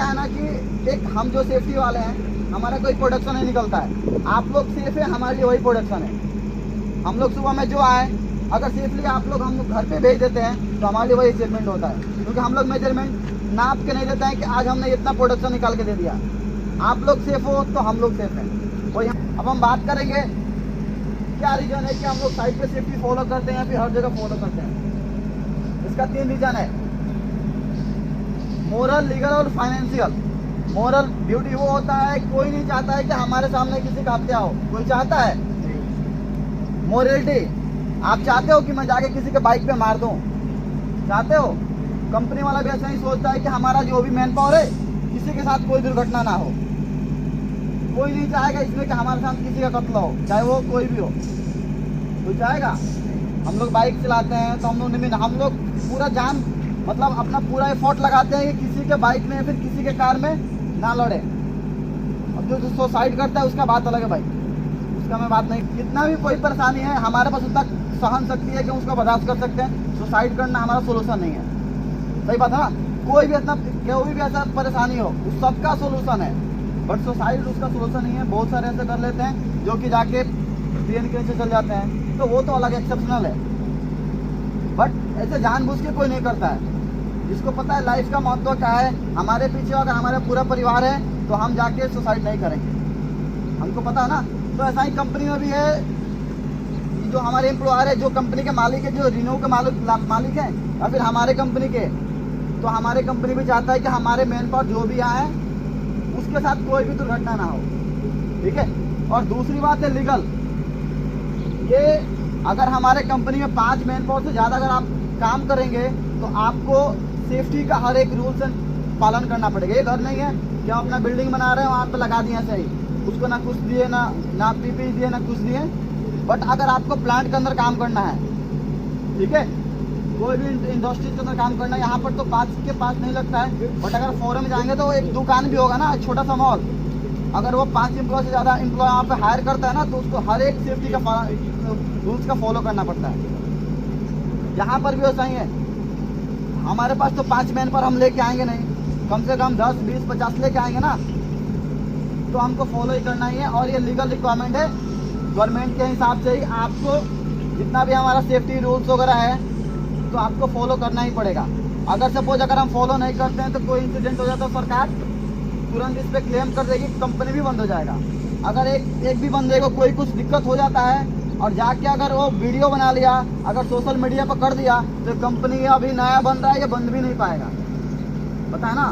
क्या है ना कि एक हम जो सेफ्टी वाले हैं, हमारा कोई प्रोडक्शन नहीं निकलता है। आप लोग सेफ है, हमारे लिए वही प्रोडक्शन है। हम लोग सुबह में जो आए, अगर सेफली आप लोग हम लोग घर पे भेज देते हैं तो हमारे लिए वही अचीवमेंट होता है, क्योंकि हम लोग मेजरमेंट नाप के नहीं देते हैं कि आज हमने इतना प्रोडक्शन निकाल के दे दिया। आप लोग सेफ हो तो हम लोग सेफ हैं, वही। अब हम बात करेंगे क्या रीज़न है कि हम लोग साइड पे सेफ्टी फॉलो करते हैं या फिर हर जगह फॉलो करते हैं। इसका 3 रीज़न है, मोरल, लीगल और फाइनेंशियल। मोरल ड्यूटी वो होता है, कोई नहीं चाहता है कि हमारे सामने किसी का हत्या हो, कोई चाहता है? मोरलिटी, आप चाहते हो कि मैं जाके किसी के बाइक पे मार दूं? चाहते हो? कंपनी वाला भी ऐसा ही सोचता है कि हमारा जो भी मैन पावर है, किसी के साथ कोई दुर्घटना ना हो। कोई नहीं चाहेगा इसमें कि हमारे साथ किसी का कत्ल हो, चाहे वो कोई भी हो। कोई चाहेगा? हम लोग बाइक चलाते हैं तो हम लोग पूरा जान मतलब अपना पूरा एफर्ट लगाते हैं कि किसी के बाइक में या फिर किसी के कार में ना लड़े। अब जो सुसाइड करता है उसका बात अलग है भाई, उसका मैं बात नहीं। कितना भी कोई परेशानी है, हमारे पास उतना सहन शक्ति है कि उसको बर्दाश्त कर सकते हैं। सुसाइड करना हमारा सोल्यूशन नहीं है, सही बात है ना। कोई भी ऐसा परेशानी हो, उस सबका सोल्यूशन है, बट सुसाइड उसका सोल्यूशन नहीं है। बहुत सारे ऐसे कर लेते हैं जो कि जाके ट्रेन के नीचे चल जाते हैं, तो वो तो अलग एक्सेप्शनल है, बट ऐसे जानबूझ के कोई नहीं करता है। जिसको पता है लाइफ का महत्व क्या है, हमारे पीछे अगर हमारा पूरा परिवार है तो हम जाके सुसाइड नहीं करेंगे, हमको पता है ना। तो ऐसा ही कंपनी में भी है, जो हमारे एम्प्लॉयर है, जो कंपनी के मालिक है, जो रिनो के मालिक है या फिर हमारे कंपनी के, तो हमारे कंपनी भी चाहता है कि हमारे मैन पावर जो भी आए उसके साथ कोई भी दुर्घटना ना हो, ठीक है। और दूसरी बात है लीगल, ये अगर हमारे कंपनी में 5 मैन पावर से ज़्यादा अगर आप काम करेंगे तो आपको सेफ्टी का हर एक रूल्स पालन करना पड़ेगा। ये घर नहीं है कि हम अपना बिल्डिंग बना रहे हैं वहाँ पे लगा दिए सही, उसको ना कुछ दिए, ना पीपी दिए, ना कुछ दिए। बट अगर आपको प्लांट के अंदर काम करना है, ठीक है, कोई भी इंडस्ट्री के अंदर काम करना है, यहाँ पर तो 5 के पास नहीं लगता है। बट अगर फॉरन में जाएंगे तो एक दुकान भी होगा ना, छोटा सा मॉल, अगर वो 5 एम्प्लॉय से ज़्यादा एम्प्लॉय यहाँ पे हायर करता है ना, तो उसको हर एक सेफ्टी का रूल्स का फॉलो करना पड़ता है। यहाँ पर भी वैसा ही है। हमारे पास तो 5 मैन पर हम लेके आएंगे नहीं, कम से कम 10, 20, 50 लेके आएंगे ना, तो हमको फॉलो ही करना ही है। और ये लीगल रिक्वायरमेंट है, गवर्नमेंट के हिसाब से ही आपको जितना भी हमारा सेफ्टी रूल्स वगैरह है तो आपको फॉलो करना ही पड़ेगा। अगर सपोज अगर हम फॉलो नहीं करते हैं तो कोई इंसिडेंट हो जाता है, सरकार तुरंत इस पर क्लेम कर देगी, कंपनी भी बंद हो जाएगा। अगर एक भी बंदे को कोई कुछ दिक्कत हो जाता है और जाके अगर वो वीडियो बना लिया, अगर सोशल मीडिया पर कर दिया, तो कंपनी अभी नया बन रहा है, ये बंद भी नहीं पाएगा, पता है ना।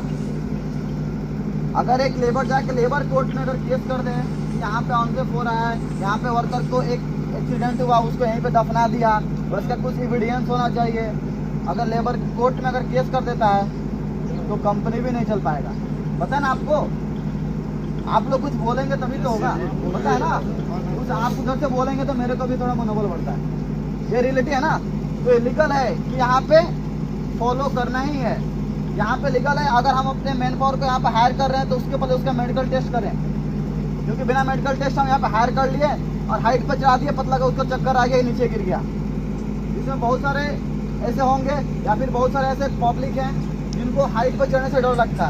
अगर एक लेबर जाके लेबर कोर्ट में अगर केस कर दे, यहाँ पे अनसेफ हो रहा है, यहाँ पे वर्कर को एक एक्सीडेंट हुआ, उसको यहीं पे दफना दिया और उसका कुछ एविडेंस होना चाहिए, अगर लेबर कोर्ट में अगर केस कर देता है तो कंपनी भी नहीं चल पाएगा, पता है ना आपको। आप लोग कुछ बोलेंगे तभी तो होगा, पता है ना। कुछ आप उधर से बोलेंगे तो मेरे को भी थोड़ा मनोबल बढ़ता है, ये रियलिटी है ना। तो लीगल है कि यहाँ पे फॉलो करना ही है। यहाँ पे लीगल है, अगर हम अपने मैन पावर को यहाँ पे हायर कर रहे हैं तो उसके पहले उसका मेडिकल टेस्ट करें, क्योंकि बिना मेडिकल टेस्ट हम यहाँ पे हायर कर लिए और हाइट पर चढ़ा दिए, पतला का उसको चक्कर आ गया, नीचे गिर गया। इसमें बहुत सारे ऐसे होंगे या फिर बहुत सारे ऐसे पब्लिक हैं जिनको हाइट पर चढ़ने से डर लगता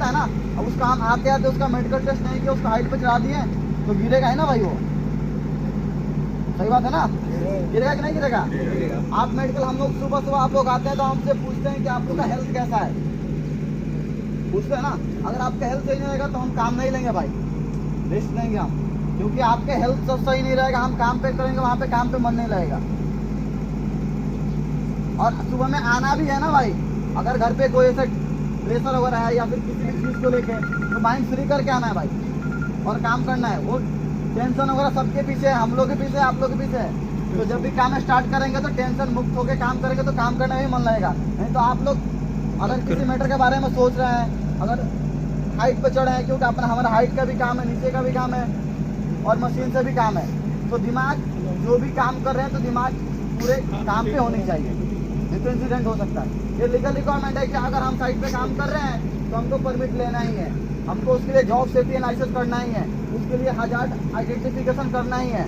है ना। अब उसका हम आते आते उसका मेडिकल टेस्ट नहीं किया, उसका हाइट पर चढ़ा दिए तो गिरेगा ही ना भाई, वो सही बात है ना। गिरेगा कि नहीं गिरेगा? आप मेडिकल, हम लोग सुबह आप लोग आते हैं तो हमसे पूछते हैं कि आप लोग का हेल्थ कैसा है, पूछते हैं ना। अगर आपका हेल्थ सही नहीं रहेगा तो हम काम नहीं लेंगे भाई, रिस्क लेंगे हम, क्योंकि आपके हेल्थ सब सही नहीं रहेगा, हम काम पे करेंगे, वहाँ पे काम पे मन नहीं लगेगा। और सुबह में आना भी है ना भाई, अगर घर पे कोई ऐसा प्रेशर वगैरह है या फिर किसी भी चीज़ को लेके, तो माइंड फ्री करके आना है भाई और काम करना है। वो टेंशन वगैरह सबके पीछे है, हम लोग के पीछे, आप लोग के पीछे है। तो जब भी काम स्टार्ट करेंगे तो टेंशन मुक्त होकर काम करेंगे तो काम करने में भी मन लगेगा। नहीं तो आप लोग अगर किसी मैटर के बारे में सोच रहे हैं, अगर हाइट पर चढ़े हैं, क्योंकि अपना हमारा हाइट का भी काम है, नीचे का भी काम है और मशीन से भी काम है, तो दिमाग जो भी काम कर रहे हैं तो दिमाग पूरे काम पे होनी चाहिए, नहीं तो इंसिडेंट हो सकता है। ये लीगल रिक्वायरमेंट है कि अगर हम साइट पे काम कर रहे हैं तो हमको परमिट लेना ही है, हमको उसके लिए जॉब सेफ्टी एनालिसिस करना ही है, उसके लिए हजार्ड आइडेंटिफिकेशन करना ही है,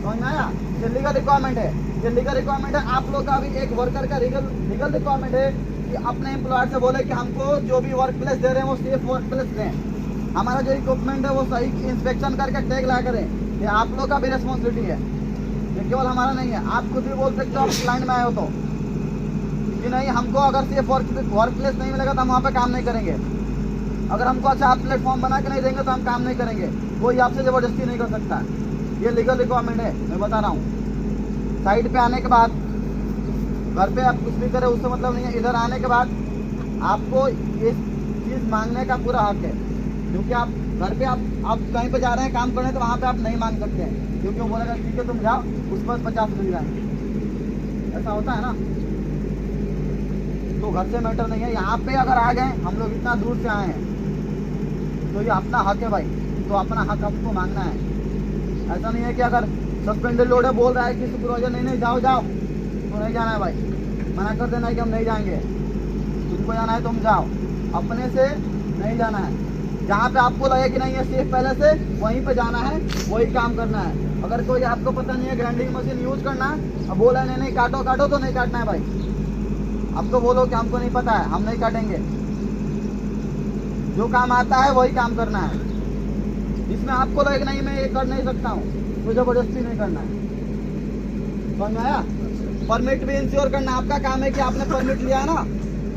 समझ में आया। ये लीगल रिक्वायरमेंट है, ये लीगल रिक्वायरमेंट है। आप लोग का भी एक वर्कर का लीगल रिक्वायरमेंट है कि अपने एम्प्लॉयर से बोले कि हमको जो भी वर्क प्लेस दे रहे हैं वो सेफ वर्क प्लेस दें, हमारा जो इक्विपमेंट है वो सही इंस्पेक्शन करके टैग ला करें। ये आप लोग का भी रिस्पॉन्सिबिलिटी है, ये केवल हमारा नहीं है। आप खुद भी बोल सकते हो, आप क्लाइंट में आए हो तो, कि नहीं हमको अगर सेफ वर्क प्लेस नहीं मिलेगा तो हम वहाँ पे काम नहीं करेंगे। अगर हमको अच्छा प्लेटफॉर्म बना के नहीं देंगे तो हम काम नहीं करेंगे। कोई आपसे ज़बरदस्ती नहीं कर सकता, ये लीगल रिक्वायरमेंट है, मैं बता रहा हूँ। साइट पे आने के बाद घर पे आप कुछ भी करें उससे मतलब नहीं है, इधर आने के बाद आपको ये चीज़ मांगने का पूरा हक है। क्योंकि आप घर पे आप कहीं पे जा रहे हैं काम करने तो वहाँ पे आप नहीं मांग सकते हैं, क्योंकि वो बोलेगा ठीक है तुम जाओ, उस पर 50 मिल जाएंगे, ऐसा होता है ना। तो घर से मैटर नहीं है। यहाँ पे अगर आ गए, हम लोग इतना दूर से आए हैं तो ये अपना हक है भाई, तो अपना हक आपको मांगना है। ऐसा नहीं है कि अगर सस्पेंडेड लोड है बोल रहा है कि सुपरवाइजर नहीं जाओ जाओ तो नहीं जाना है भाई, मना कर देना है कि हम नहीं जाएंगे, तुमको जाना है तुम जाओ, अपने से नहीं जाना है। जहाँ पे आपको लगे कि नहीं है सेफ पहले से, वहीं पे जाना है, वही काम करना है। अगर कोई आपको पता नहीं है ग्राइंडिंग मशीन यूज करना, अब बोला नहीं काटो काटो तो नहीं काटना है भाई। अब तो बोलो कि हमको नहीं पता है, हम नहीं काटेंगे। जो काम आता है वही काम करना है। इसमें आपको लगे नहीं मैं ये कर नहीं सकता हूँ, तो जबरदस्ती नहीं करना है। समझ में आया? परमिट भी इंश्योर करना आपका काम है कि आपने परमिट लिया है ना।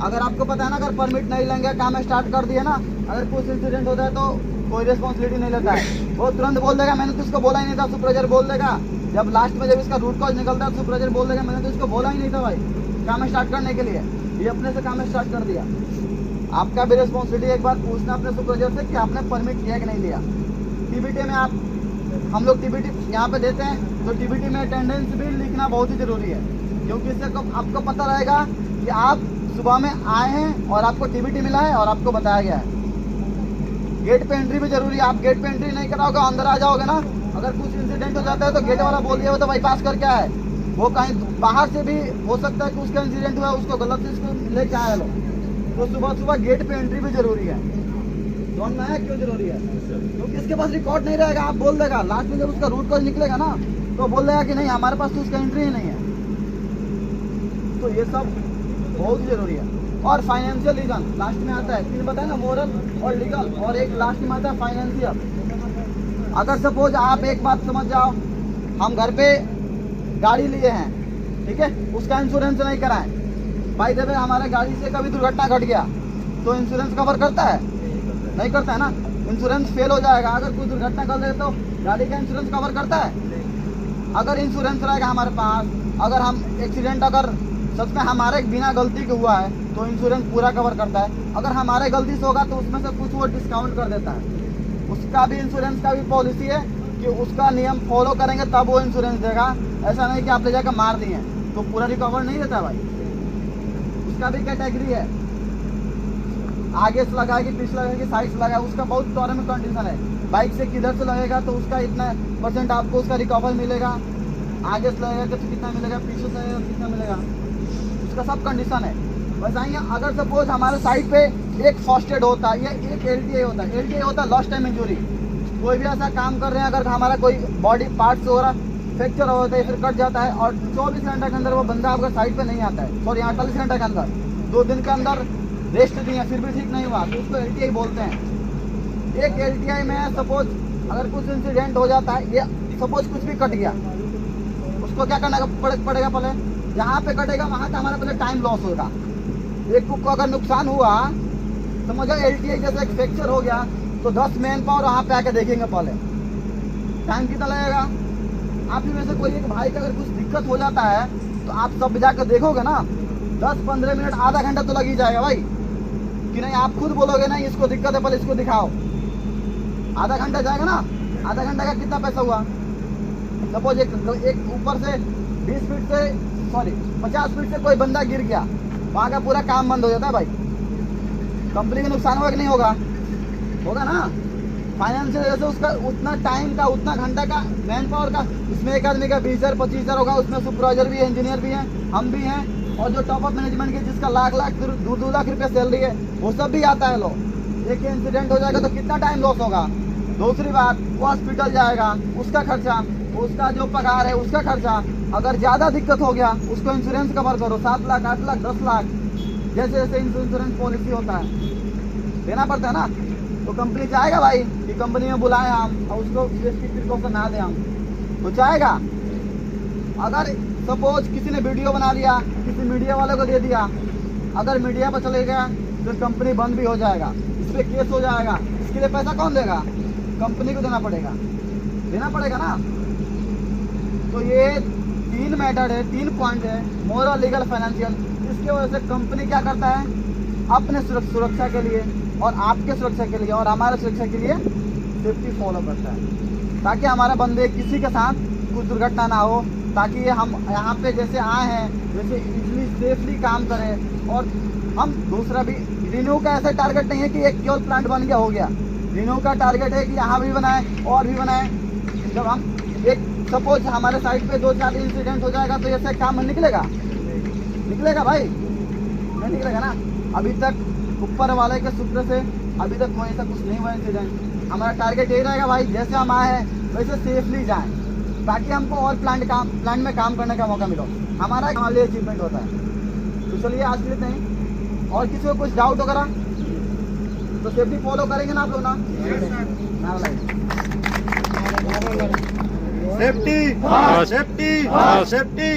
अगर आपको पता है ना, अगर परमिट नहीं लेंगे, काम स्टार्ट कर दिए ना, अगर कुछ इंसिडेंट होता है तो कोई रिस्पॉन्सिबिलिटी नहीं लेता है। वो तुरंत बोल देगा मैंने तो इसको बोला ही नहीं था, सुपरवाइजर बोल देगा। जब लास्ट में जब इसका रूट कॉज निकलता है सुपरवाइजर बोल देगा मैंने तो इसको बोला ही नहीं था भाई, काम स्टार्ट करने के लिए। ये अपने से काम स्टार्ट कर दिया। आपका भी रिस्पॉन्सिबिलिटी एक बार पूछना अपने सुपरवाइजर से कि आपने परमिट लिया कि नहीं लिया। टीबीटी में हम लोग टीबीटी यहाँ पे देते हैं, तो टीबीटी में अटेंडेंस भी लिखना बहुत ही जरूरी है, क्योंकि इससे आपको पता रहेगा कि आप सुबह में आए हैं और आपको टीबीटी मिला है और आपको बताया गया है। गेट पे एंट्री भी जरूरी है। आप गेट पे एंट्री नहीं कराओगे, अंदर आ जाओगे ना, अगर कुछ इंसिडेंट हो जाता है तो गेट वाला बोल दिया तो बाईपास करके आए, वो कहीं बाहर से भी हो सकता है कि उसका इंसिडेंट हुआ, उसको गलत चीज को लेके आए लोग। तो सुबह सुबह गेट पे एंट्री भी जरूरी है। समझ में आया क्यों जरूरी है? क्योंकि इसके पास रिकॉर्ड नहीं रहेगा, आप बोल देगा लास्ट में जब उसका रूट कॉज निकलेगा ना तो बोल देगा कि नहीं हमारे पास तो उसका एंट्री ही नहीं है। तो ये सब बहुत ही जरूरी है। और फाइनेंशियल रीजन लास्ट में आता है, तीन बताया ना, मोरल और लीगल, और एक लास्ट में आता है फाइनेंशियल। अगर सपोज आप एक बात समझ जाओ, हम घर पे गाड़ी लिए हैं, ठीक है, उसका इंश्योरेंस नहीं कराएं, भाई देवे हमारे गाड़ी से कभी दुर्घटना घट गया तो इंश्योरेंस कवर करता है? नहीं करता है ना। इंश्योरेंस फेल हो जाएगा, अगर कोई दुर्घटना कर दे तो गाड़ी का इंश्योरेंस कवर करता है? अगर इंश्योरेंस रहेगा हमारे पास, अगर हम एक्सीडेंट अगर सच में हमारे बिना गलती के हुआ है तो इंश्योरेंस पूरा कवर करता है। अगर हमारे गलती से होगा तो उसमें से कुछ वो डिस्काउंट कर देता है। उसका भी इंश्योरेंस का भी पॉलिसी है कि उसका नियम फॉलो करेंगे तब वो इंश्योरेंस देगा। ऐसा नहीं कि आप ले जाकर मार दिए तो पूरा रिकवर नहीं देता भाई। उसका भी कैटेगरी है, आगे से लगाएगी, पीछे लगाएगी, साइड से लगाएगी, उसका बहुत टर्म एंड कंडीशन है। बाइक से किधर से लगेगा तो उसका इतना % आपको उसका रिकवर मिलेगा, आगे से लगेगा तो कितना मिलेगा, पीछे से कितना मिलेगा, उसका सब कंडीशन है। बस आइए, अगर सपोज हमारे साइड पे एक फर्स्ट एड होता है या एक LTA होता है, LTA होता है लॉस्ट टाइम इंजरी। कोई भी ऐसा काम कर रहे हैं, अगर हमारा कोई बॉडी पार्ट्स वगैरह फ्रैक्चर होता है फिर कट जाता है और 24 घंटे के अंदर वो बंदा आपका साइड पे नहीं आता है, सॉरी 48 घंटे के अंदर, 2 दिन के अंदर रेस्ट दिए फिर भी ठीक नहीं हुआ तो उसको LTA बोलते हैं। एक LTA में सपोज अगर कुछ इंसिडेंट हो जाता है, या सपोज कुछ भी कट गया, उसको क्या करना पड़ेगा, पहले जहाँ पे कटेगा वहाँ का हमारा पहले टाइम लॉस होगा। एक को अगर नुकसान हुआ समझो LTA जैसे एक फ्रैक्चर हो गया तो 10 मैन पावर वहाँ पे आके देखेंगे, पहले टाइम कितना लगेगा। आप में से कोई एक भाई का अगर कुछ दिक्कत हो जाता है तो आप सब जाकर देखोगे ना, 10-15 मिनट आधा घंटा तो लग ही जाएगा भाई, कि नहीं आप खुद बोलोगे ना इसको दिक्कत है पहले इसको दिखाओ, आधा घंटा जाएगा ना। आधा घंटा का कितना पैसा हुआ? सपोज एक ऊपर से 20 फीट से 50 फीट से कोई बंदा गिर गया, वहाँ का पूरा काम बंद हो जाता है भाई। कंपनी में नुकसान होगा कि नहीं होगा? होगा ना। फाइनेंशियल जैसे उसका उतना टाइम का, उतना घंटा का, मैन पावर का, इसमें एक आदमी का 20,000 25,000 होगा, उसमें सुपरवाइजर भी है, इंजीनियर भी हैं, हम भी हैं, और जो टॉप अप मैनेजमेंट की जिसका लाख 2 लाख रुपये सैलरी है वो सब भी आता है। लोग एक इंसिडेंट हो जाएगा तो कितना टाइम लॉस होगा। दूसरी बात, वो हॉस्पिटल जाएगा, उसका खर्चा, उसका जो पगार है उसका खर्चा। अगर ज़्यादा दिक्कत हो गया उसको इंश्योरेंस कवर करो, 7 लाख 8 लाख 10 लाख, जैसे जैसे इंश्योरेंस पॉलिसी होता है देना पड़ता है ना, तो कंपनी चाहेगा भाई कि कंपनी में बुलाए हम और उसको जीएसटी प्रिकॉशन ना दें हम, तो चाहेगा। अगर सपोज किसी ने वीडियो बना लिया, किसी मीडिया वाले को दे दिया, अगर मीडिया पर चले गया तो कंपनी बंद भी हो जाएगा, इस पर केस हो जाएगा, इसके लिए पैसा कौन देगा? कंपनी को देना पड़ेगा ना। तो ये 3 मेथड है, 3 पॉइंट है, मोरल, लीगल, फाइनेंशियल। इसके वजह से कंपनी क्या करता है, अपने सुरक्षा के लिए और आपके सुरक्षा के लिए और हमारे सुरक्षा के लिए सेफ्टी फॉलो करता है, ताकि हमारे बंदे किसी के साथ कुछ दुर्घटना ना हो, ताकि हम यहाँ पे जैसे आए हैं वैसे इजली सेफली काम करें। और हम दूसरा भी, रिन्यू का ऐसा टारगेट नहीं है कि एक केवल प्लांट बन गया हो गया। रिन्यू का टारगेट है कि यहाँ भी बनाए और भी बनाए। जब हम एक सपोज हमारे साइड पे 2-4 इंसिडेंट हो जाएगा तो ऐसा काम निकलेगा भाई? नहीं निकलेगा ना। अभी तक ऊपर वाले के शुक्र से अभी तक कोई ऐसा कुछ नहीं हुआ इंसिडेंट। हमारा टारगेट यही रहेगा भाई, जैसे हम आए हैं वैसे सेफली जाएं, ताकि हमको और प्लांट में काम करने का मौका मिले। हमारा हमारे लिए अचीवमेंट होता है। तो चलिए आज के लिए नहीं, और किसी को कुछ डाउट वगैरह तो सेफ्टी फॉलो करेंगे ना आप लोग ना? Safety, safety, safety.